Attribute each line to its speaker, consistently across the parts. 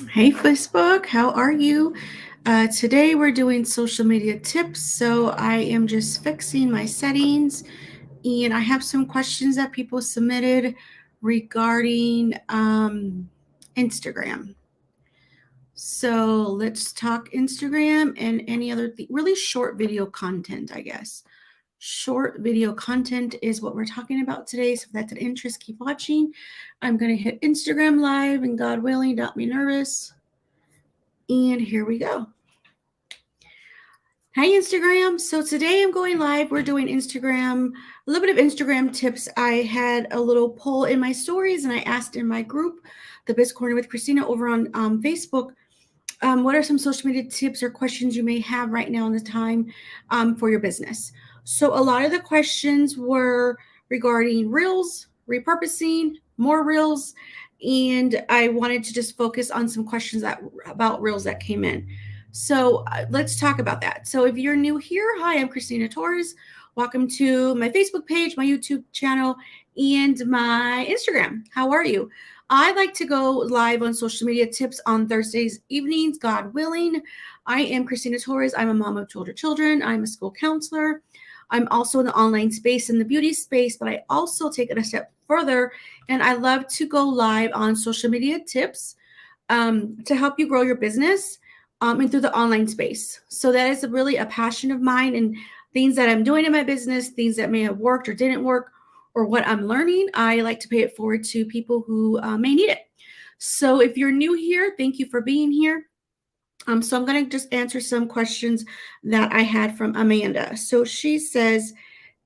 Speaker 1: Hey, Facebook, how are you? Today we're doing social media tips. So I am just fixing my settings and I have some questions that people submitted regarding Instagram. So let's talk Instagram and any other really short video content, I guess. Short video content is what we're talking about today. So if that's an interest, keep watching. I'm going to hit Instagram live and God willing, don't be nervous. And here we go. Hi, Instagram. So today I'm going live. We're doing Instagram, a little bit of Instagram tips. I had a little poll in my stories and I asked in my group, The Biz Corner with Kristeena over on Facebook, what are some social media tips or questions you may have right now in the time for your business? So a lot of the questions were regarding reels, repurposing, more reels, and I wanted to just focus on some questions that about reels that came in. So let's talk about that. So if you're new here, hi, I'm Kristeena Torres. Welcome to my Facebook page, my YouTube channel, and my Instagram. How are you? I like to go live on social media tips on Thursdays evenings, God willing. I am Kristeena Torres. I'm a mom of two older children. I'm a school counselor. I'm also in the online space and the beauty space, but I also take it a step further and I love to go live on social media tips to help you grow your business and through the online space. So that is really a passion of mine and things that I'm doing in my business, things that may have worked or didn't work, or what I'm learning. I like to pay it forward to people who may need it. So if you're new here, thank you for being here. So I'm going to just answer some questions that I had from Amanda. So she says,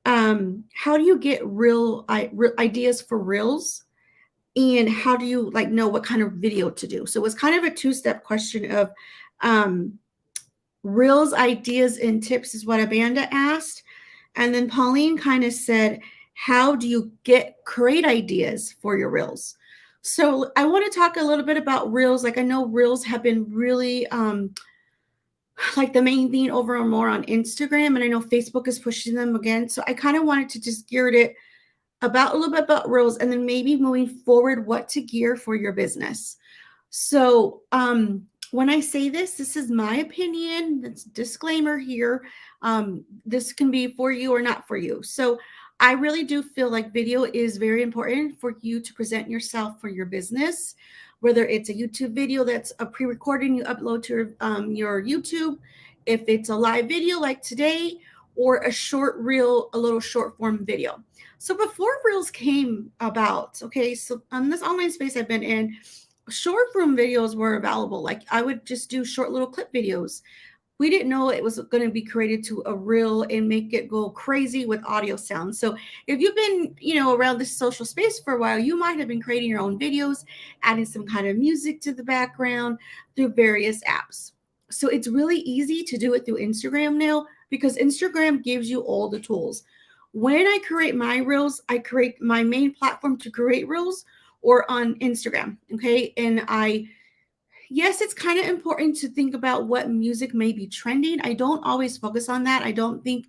Speaker 1: how do you get real ideas for reels? And how do you like know what kind of video to do? So it was kind of a two-step question of um, reels, ideas, and tips is what Amanda asked. And then Pauline kind of said, how do you get great ideas for your reels? So I want to talk a little bit about reels. Like I know reels have been really like the main thing over and more on Instagram, and I know Facebook is pushing them again. So I kind of wanted to just gear it about a little bit about reels and then maybe moving forward what to gear for your business. So when I say this is my opinion. That's disclaimer here. This can be for you or not for you. So I really do feel like video is very important for you to present yourself for your business, whether it's a YouTube video that's a pre-recording you upload to your YouTube, if it's a live video like today, or a short reel, a little short form video. So before reels came about, okay, so on this online space I've been in, short form videos were available. Like I would just do short little clip videos. We didn't know it was going to be created to a reel and make it go crazy with audio sound. So if you've been, around this social space for a while, you might have been creating your own videos, adding some kind of music to the background through various apps. So it's really easy to do it through Instagram now because Instagram gives you all the tools. When I create my reels, I create my main platform to create reels or on Instagram. Okay. And yes, it's kind of important to think about what music may be trending. I don't always focus on that. I don't think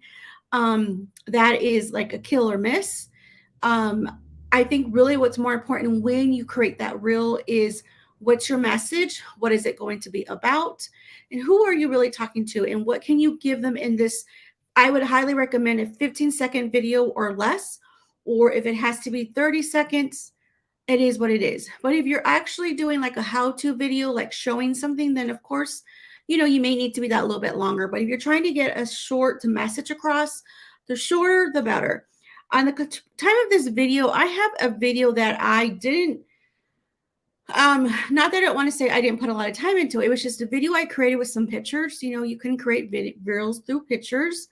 Speaker 1: that is like a kill or miss. Um, I think really what's more important when you create that reel is what's your message? What is it going to be about? And who are you really talking to? And what can you give them in this? I would highly recommend a 15-second video or less, or if it has to be 30 seconds, it is what it is. But if you're actually doing like a how-to video, like showing something, then of course, you may need to be that a little bit longer. But if you're trying to get a short message across, the shorter, the better. On the time of this video, I have a video that I didn't, not that I don't want to say I didn't put a lot of time into it. It was just a video I created with some pictures. You can create reels through pictures.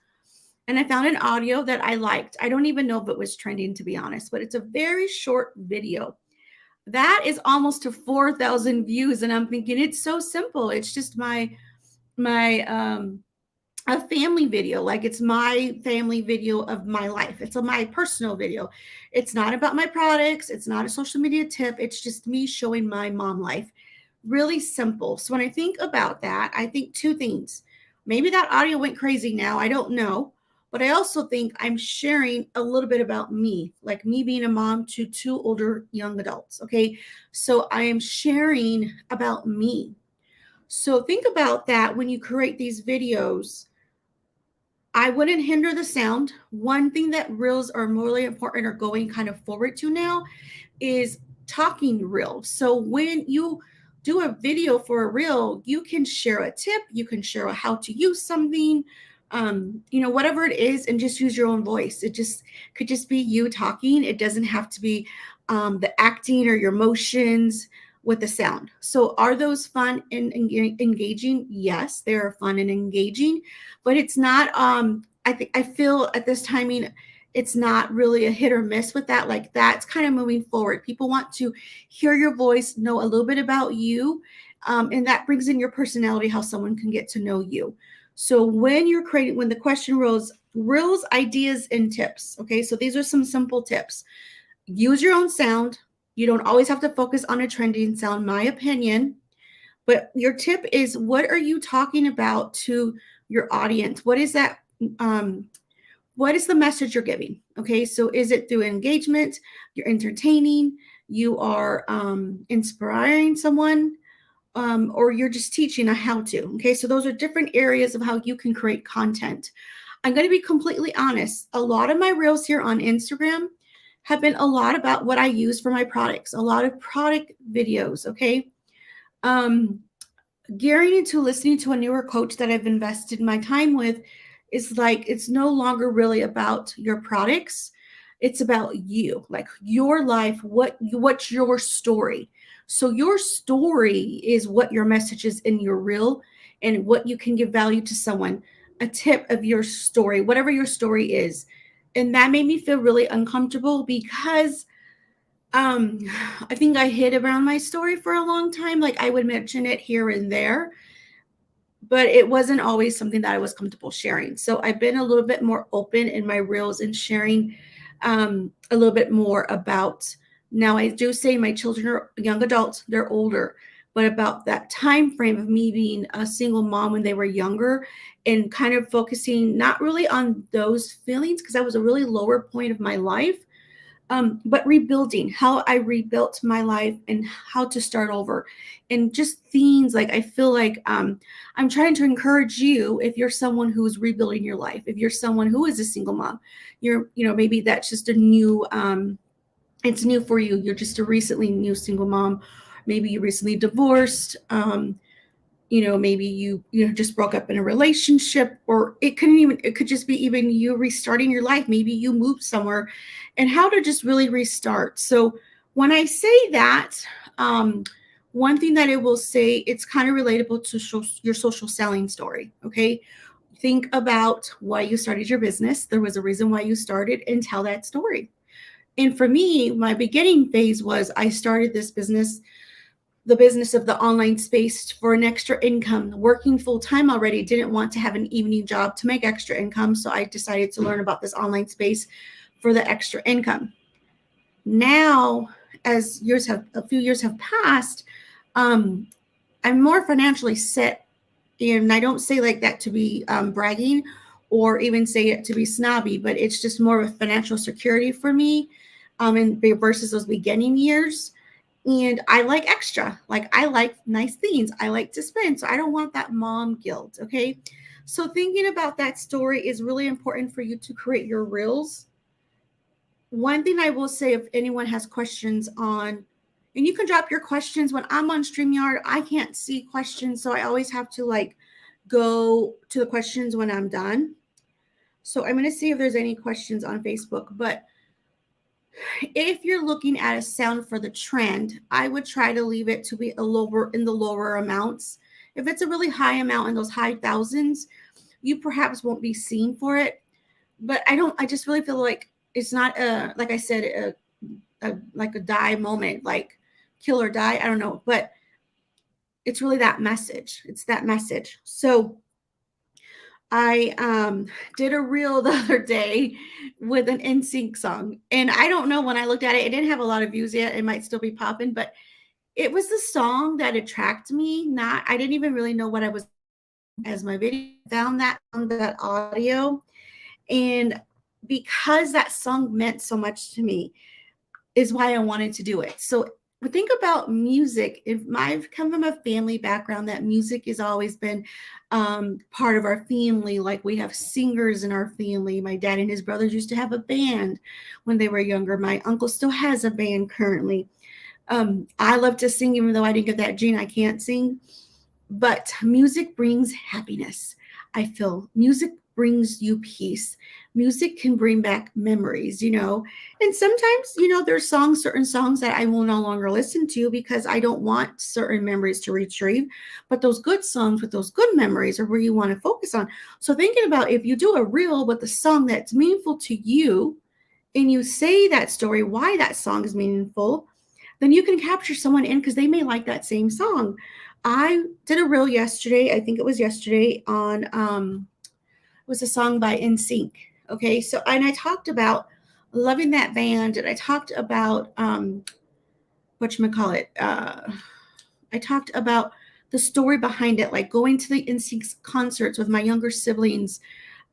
Speaker 1: And I found an audio that I liked. I don't even know if it was trending, to be honest, but it's a very short video. That is almost to 4,000 views. And I'm thinking it's so simple. It's just my a family video. Like it's my family video of my life. It's my personal video. It's not about my products. It's not a social media tip. It's just me showing my mom life. Really simple. So when I think about that, I think two things. Maybe that audio went crazy now. I don't know. but I also think I'm sharing a little bit about me, like me being a mom to two older young adults. Okay. So I am sharing about me. So think about that when you create these videos. I wouldn't hinder the sound. One thing that reels are morally important or going kind of forward to now is talking reel. So when you do a video for a reel, you can share a tip, you can share how to use something, whatever it is, and just use your own voice. It just could just be you talking. It doesn't have to be the acting or your motions with the sound. So are those fun and engaging? Yes, they are fun and engaging, but it's not. I feel at this timing it's not really a hit or miss with that. Like that's kind of moving forward. People want to hear your voice, know a little bit about you, and that brings in your personality, how someone can get to know you. So when the question reels, ideas, and tips. Okay, so these are some simple tips. Use your own sound. You don't always have to focus on a trending sound, my opinion. But your tip is, what are you talking about to your audience? What is that? What is the message you're giving? Okay, so is it through engagement? You're entertaining, you are inspiring someone, or you're just teaching a how to. Okay, so those are different areas of how you can create content. I'm going to be completely honest. A lot of my reels here on Instagram have been a lot about what I use for my products, a lot of product videos. Okay. Um, Gearing into listening to a newer coach that I've invested my time with is like it's no longer really about your products. It's about you, like your life, what's your story. So your story is what your message is in your reel and what you can give value to someone. A tip of your story, whatever your story is. And that made me feel really uncomfortable because um I think I hid around my story for a long time. Like I would mention it here and there, but it wasn't always something that I was comfortable sharing. So I've been a little bit more open in my reels and sharing a little bit more about. Now I do say my children are young adults, they're older, but about that time frame of me being a single mom when they were younger and kind of focusing not really on those feelings because that was a really lower point of my life, but rebuilding, how I rebuilt my life and how to start over, and just things like I feel like I'm trying to encourage you. If you're someone who is rebuilding your life, if you're someone who is a single mom, maybe that's just a new, it's new for you. You're just a recently new single mom. Maybe you recently divorced. Maybe you just broke up in a relationship, or it could just be even you restarting your life. Maybe you moved somewhere and how to just really restart. So when I say that, um, one thing that I will say, it's kind of relatable to your social selling story. Okay, think about why you started your business. There was a reason why you started, and tell that story. And for me, my beginning phase was I started this business, the business of the online space, for an extra income. Working full time already, didn't want to have an evening job to make extra income. So I decided to learn about this online space for the extra income. Now, as a few years have passed, um, I'm more financially set. And I don't say like that to be bragging or even say it to be snobby, but it's just more of a financial security for me, and versus those beginning years. And I like extra, like I like nice things, I like to spend, so I don't want that mom guilt. Okay, so thinking about that story is really important for you to create your reels. One thing I will say, if anyone has questions on, and you can drop your questions when I'm on StreamYard, I can't see questions, so I always have to like go to the questions when I'm done. So I'm going to see if there's any questions on Facebook. But if you're looking at a sound for the trend, I would try to leave it to be in the lower amounts. If it's a really high amount in those high thousands, you perhaps won't be seen for it. But I just really feel like it's not like I said, like a die moment, like kill or die. I don't know, but it's really that message. It's that message. So I did a reel the other day with an NSYNC song, and I don't know, when I looked at it, it didn't have a lot of views yet. It might still be popping, but it was the song that attracted me. Not, I didn't even really know what I was as my video. Found that on that audio, And because that song meant so much to me is why I wanted to do it. So think about music. If I've come from a family background that music has always been part of our family, like we have singers in our family. My dad and his brothers used to have a band when they were younger. My uncle still has a band currently. I love to sing, even though I didn't get that gene, I can't sing. But music brings happiness. I feel music brings you peace. Music can bring back memories, And sometimes, there's certain songs that I will no longer listen to because I don't want certain memories to retrieve. But those good songs with those good memories are where you want to focus on. So thinking about if you do a reel with a song that's meaningful to you and you say that story, why that song is meaningful, then you can capture someone in because they may like that same song. I did a reel yesterday. I think it was yesterday on it was a song by NSYNC. Okay, so and I talked about loving that band, and I talked about whatchamacallit. I talked about the story behind it, like going to the NSYNC concerts with my younger siblings.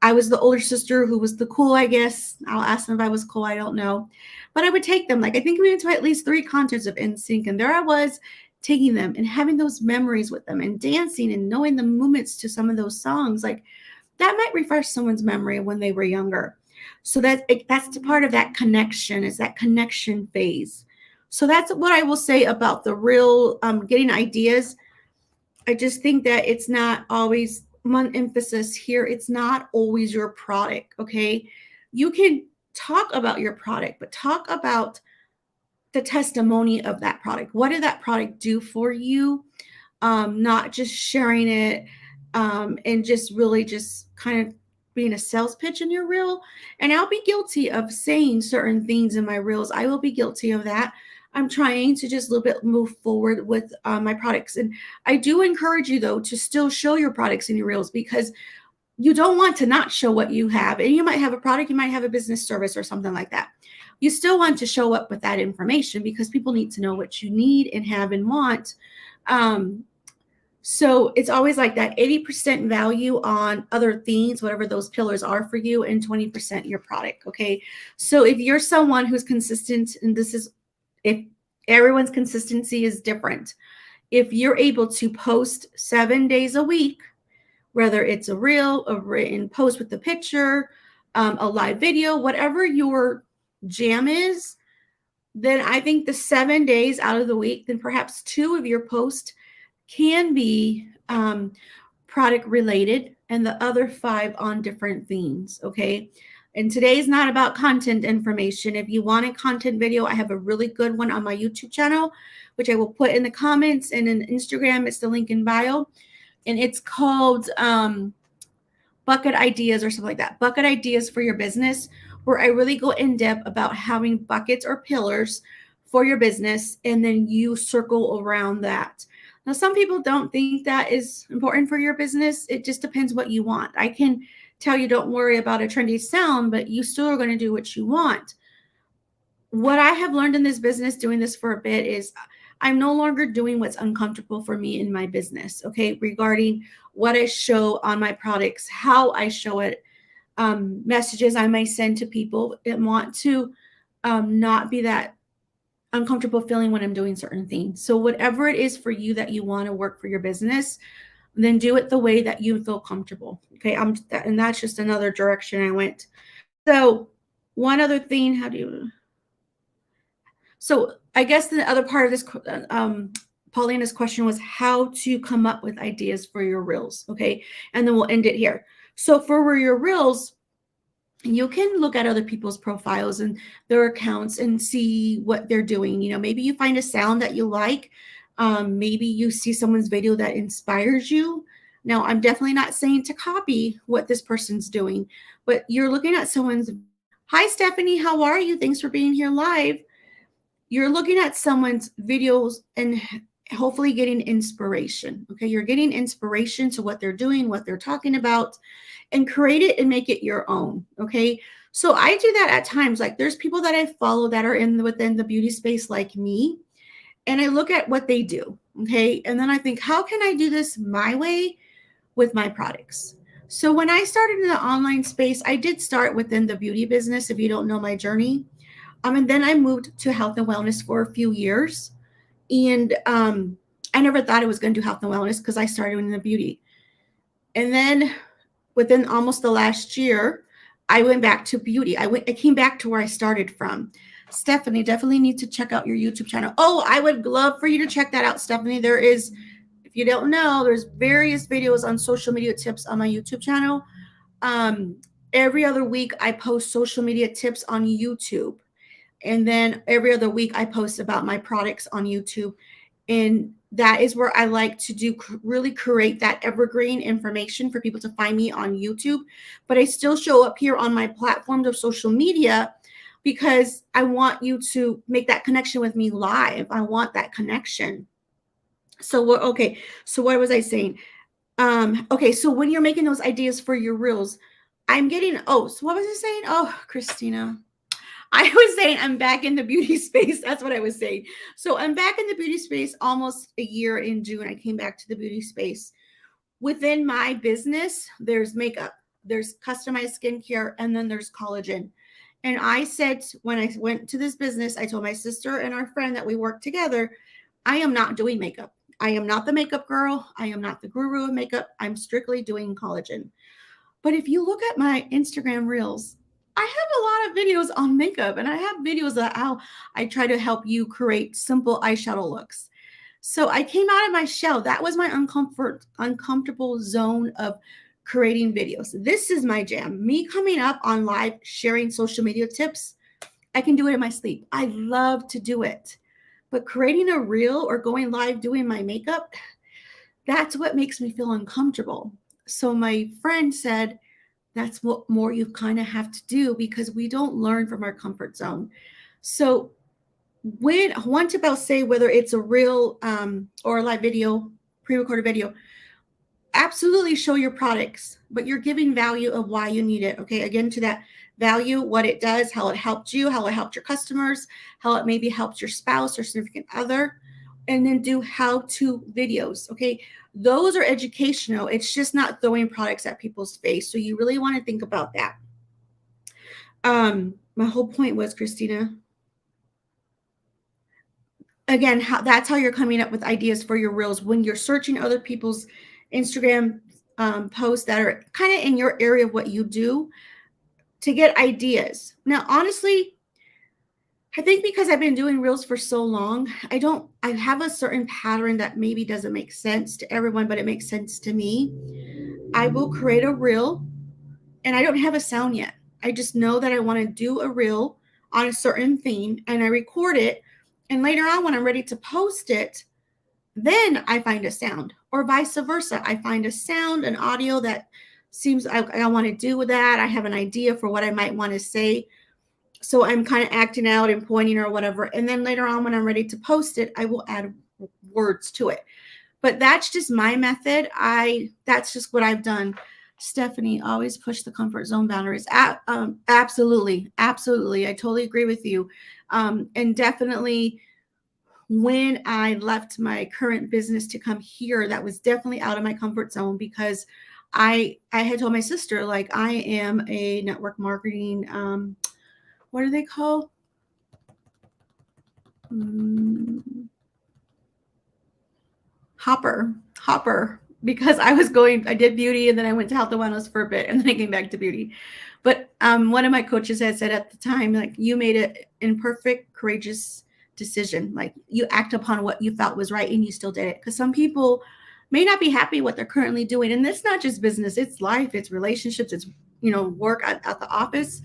Speaker 1: I was the older sister who was the cool, I guess. I'll ask them if I was cool. I don't know. But I would take them. Like, I think we went to at least 3 concerts of NSYNC. And there I was taking them and having those memories with them and dancing and knowing the movements to some of those songs. Like, that might refresh someone's memory when they were younger. So that's part of that connection, is that connection phase. So that's what I will say about the real getting ideas. I just think that it's not always one emphasis here. It's not always your product. Okay. You can talk about your product, but talk about the testimony of that product. What did that product do for you? Not just sharing it and just really just kind of being a sales pitch in your reel. And I'll be guilty of saying certain things in my reels. I will be guilty of that. I'm trying to just a little bit move forward with my products. And I do encourage you, though, to still show your products in your reels, because you don't want to not show what you have. And you might have a product, you might have a business service or something like that. You still want to show up with that information because people need to know what you need and have and want. So it's always like that 80% value on other things, whatever those pillars are for you, and 20% your product. Okay. So if you're someone who's consistent, and this is if everyone's consistency is different, if you're able to post 7 days a week, whether it's a reel, a written post with the picture, a live video, whatever your jam is, then I think the 7 days out of the week, then perhaps 2 of your posts can be product related and the other 5 on different themes. Okay. And today's not about content information. If you want a content video, I have a really good one on my YouTube channel, which I will put in the comments, and in Instagram, it's the link in bio. And it's called Bucket Ideas or something like that. Bucket Ideas for your business, where I really go in depth about having buckets or pillars for your business, and then you circle around that. Now, some people don't think that is important for your business. It just depends what you want. I can tell you don't worry about a trendy sound, but you still are going to do what you want. What I have learned in this business, doing this for a bit, is I'm no longer doing what's uncomfortable for me in my business, okay, regarding what I show on my products, how I show it, messages I may send to people that want to not be that uncomfortable feeling when I'm doing certain things. So whatever it is for you that you want to work for your business, then do it the way that you feel comfortable. Okay. And that's just another direction I went. So one other thing, so I guess the other part of this, Paulina's question was how to come up with ideas for your reels. Okay. And then we'll end it here. So for your reels, you can look at other people's profiles and their accounts and see what they're doing. Maybe you find a sound that you like. Maybe you see someone's video that inspires you. Now, I'm definitely not saying to copy what this person's doing, but you're looking at someone's, hi, Stephanie, how are you? Thanks for being here live. You're looking at someone's videos and hopefully getting inspiration. Okay. You're getting inspiration to what they're doing, what they're talking about, and create it and make it your own. Okay. So I do that at times. Like, there's people that I follow that are within the beauty space like me, and I look at what they do. Okay. And then I think, how can I do this my way with my products? So when I started in the online space, I did start within the beauty business, if you don't know my journey. And then I moved to health and wellness for a few years. And I never thought I was going to do health and wellness because I started in the beauty. And then within almost the last year, I went back to beauty. I came back to where I started from. Stephanie, definitely need to check out your YouTube channel. Oh, I would love for you to check that out, Stephanie. There is, if you don't know, there's various videos on social media tips on my YouTube channel. Every other week, I post social media tips on YouTube. And then every other week, I post about my products on YouTube. And that is where I like to do really create that evergreen information for people to find me on YouTube. But I still show up here on my platforms of social media because I want you to make that connection with me live. I want that connection. So what? Okay. So what was I saying? Okay. So when you're making those ideas for your reels, I'm getting. Oh, so what was I saying? Oh, Kristeena. I was saying I'm back in the beauty space. That's what I was saying. So I'm back in the beauty space almost a year in June. I came back to the beauty space. Within my business, there's makeup, there's customized skincare, and then there's collagen. And I said, when I went to this business, I told my sister and our friend that we work together, I am not doing makeup. I am not the makeup girl. I am not the guru of makeup. I'm strictly doing collagen. But if you look at my Instagram reels, I have a lot of videos on makeup, and I have videos that how I try to help you create simple eyeshadow looks. So I came out of my shell. That was my uncomfortable zone of creating videos. This is my jam. Me coming up on live, sharing social media tips. I can do it in my sleep. I love to do it. But creating a reel or going live doing my makeup, that's what makes me feel uncomfortable. So my friend said, that's what more you kind of have to do because we don't learn from our comfort zone. So when I want to about say whether it's a reel or a live video, pre-recorded video, absolutely show your products, but you're giving value of why you need it. Okay, again, to that value, what it does, how it helped you, how it helped your customers, how it maybe helped your spouse or significant other, and then do how-to videos. Okay, those are educational. It's just not throwing products at people's face. So you really want to think about that. My whole point was, Kristeena, again, that's how you're coming up with ideas for your reels when you're searching other people's Instagram posts that are kind of in your area of what you do to get ideas. Now, honestly, I think because I've been doing reels for so long, I have a certain pattern that maybe doesn't make sense to everyone, but it makes sense to me. I will create a reel and I don't have a sound yet. I just know that I want to do a reel on a certain theme and I record it. And later on, when I'm ready to post it, then I find a sound, or vice versa. I find a sound, an audio that seems I want to do with that. I have an idea for what I might want to say. So I'm kind of acting out and pointing or whatever. And then later on, when I'm ready to post it, I will add words to it. But that's just my method. That's just what I've done. Stephanie, always push the comfort zone boundaries. Absolutely. Absolutely. I totally agree with you. And definitely when I left my current business to come here, that was definitely out of my comfort zone because I had told my sister, like, I am a network marketing, what are they called? Hopper, because I did beauty and then I went to health and wellness for a bit and then I came back to beauty. But one of my coaches had said at the time, like, you made an imperfect, courageous decision. Like, you act upon what you felt was right and you still did it. Because some people may not be happy what they're currently doing. And it's not just business, it's life, it's relationships, it's, work at the office.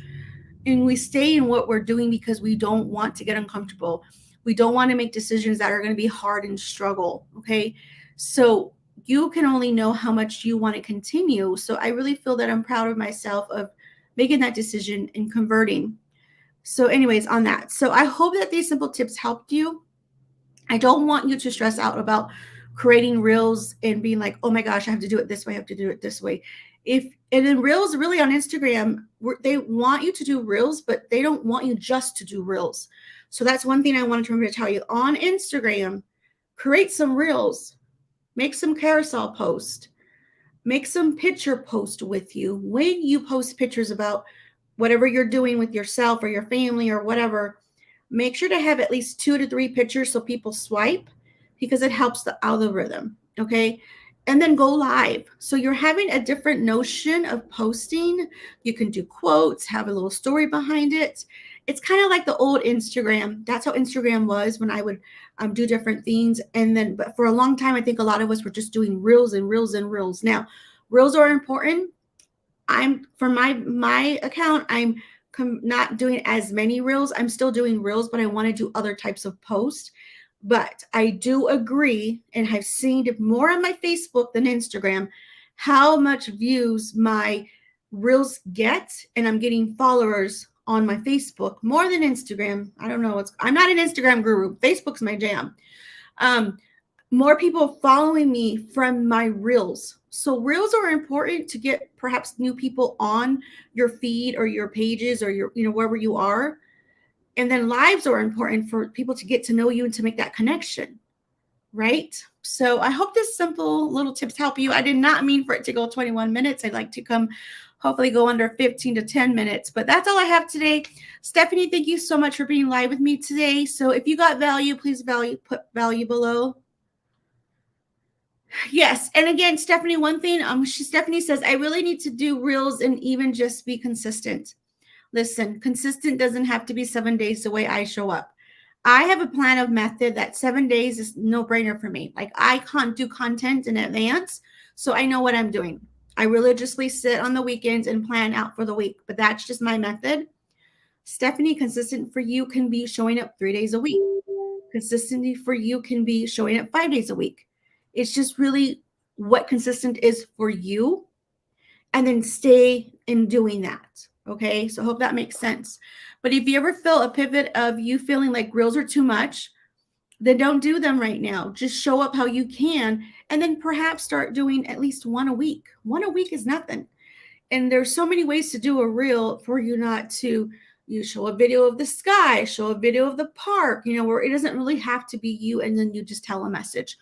Speaker 1: And we stay in what we're doing because we don't want to get uncomfortable. We don't want to make decisions that are going to be hard and struggle. Okay. So you can only know how much you want to continue. So I really feel that I'm proud of myself of making that decision and converting. So anyways, on that. So I hope that these simple tips helped you. I don't want you to stress out about creating reels and being like, oh my gosh, I have to do it this way. I have to do it this way. And then reels really on Instagram, they want you to do reels, but they don't want you just to do reels. So that's one thing I wanted to remember to tell you. On Instagram, create some reels, make some carousel posts, make some picture post with you. When you post pictures about whatever you're doing with yourself or your family or whatever, make sure to have at least 2 to 3 pictures so people swipe, because it helps the algorithm. Okay. And then go live. So you're having a different notion of posting. You can do quotes, have a little story behind it. It's kind of like the old Instagram. That's how Instagram was when I would do different things. And then, but for a long time, I think a lot of us were just doing reels and reels and reels. Now, reels are important. I'm for my account, I'm not doing as many reels. I'm still doing reels, but I want to do other types of posts. But I do agree, and have seen more on my Facebook than Instagram, how much views my reels get, and I'm getting followers on my Facebook more than Instagram. I don't know. I'm not an Instagram guru. Facebook's my jam. Um, More people following me from my reels. So reels are important to get perhaps new people on your feed or your pages or your, wherever you are. And then lives are important for people to get to know you and to make that connection. Right. So I hope this simple little tips help you. I did not mean for it to go 21 minutes. I'd like to hopefully go under 15 to 10 minutes, but that's all I have today. Stephanie, thank you so much for being live with me today. So if you got value, please put value below. Yes. And again, Stephanie, one thing, Stephanie says, I really need to do reels and even just be consistent. Listen, consistent doesn't have to be 7 days the way I show up. I have a plan of method that 7 days is no brainer for me. Like I can't do content in advance. So I know what I'm doing. I religiously sit on the weekends and plan out for the week, but that's just my method. Stephanie, consistent for you can be showing up 3 days a week. Consistency for you can be showing up 5 days a week. It's just really what consistent is for you, and then stay in doing that. Okay. So I hope that makes sense. But if you ever feel a pivot of you feeling like reels are too much, then don't do them right now. Just show up how you can, and then perhaps start doing at least one a week. One a week is nothing. And there's so many ways to do a reel for you not to, you show a video of the sky, show a video of the park, where it doesn't really have to be you, and then you just tell a message.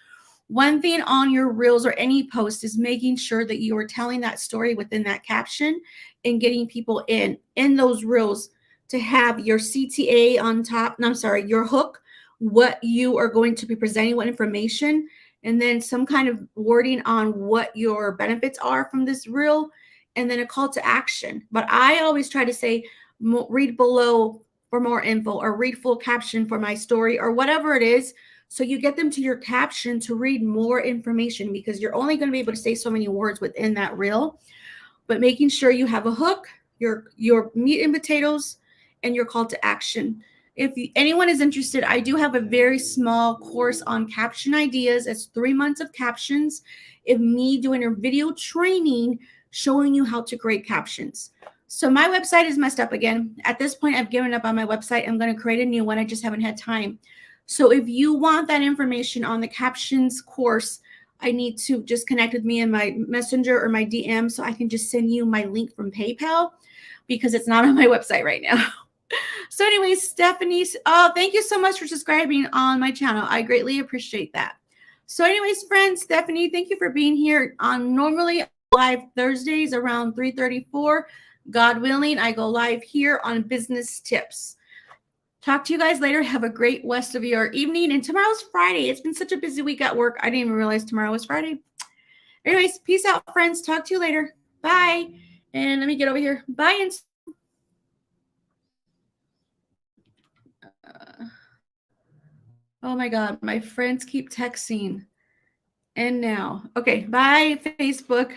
Speaker 1: One thing on your reels or any post is making sure that you are telling that story within that caption and getting people in those reels to have your CTA on top. No, I'm sorry, your hook, what you are going to be presenting, what information, and then some kind of wording on what your benefits are from this reel, and then a call to action. But I always try to say, read below for more info, or read full caption for my story, or whatever it is. So you get them to your caption to read more information, because you're only going to be able to say so many words within that reel. But making sure you have a hook, your meat and potatoes, and your call to action. If anyone is interested, I do have a very small course on caption ideas. It's 3 months of captions of me doing a video training showing you how to create captions. So my website is messed up again. At this point, I've given up on my website. I'm going to create a new one. I just haven't had time. So if you want that information on the captions course, I need to just connect with me in my messenger or my DM, so I can just send you my link from PayPal, because it's not on my website right now. So anyways, Stephanie, thank you so much for subscribing on my channel. I greatly appreciate that. So anyways, friends, Stephanie, thank you for being here on normally live Thursdays around 3:34. God willing, I go live here on business tips. Talk to you guys later. Have a great rest of your evening. And tomorrow's Friday. It's been such a busy week at work. I didn't even realize tomorrow was Friday. Anyways, peace out, friends. Talk to you later. Bye. And let me get over here. Bye. And oh my God, my friends keep texting. And now. Okay. Bye, Facebook.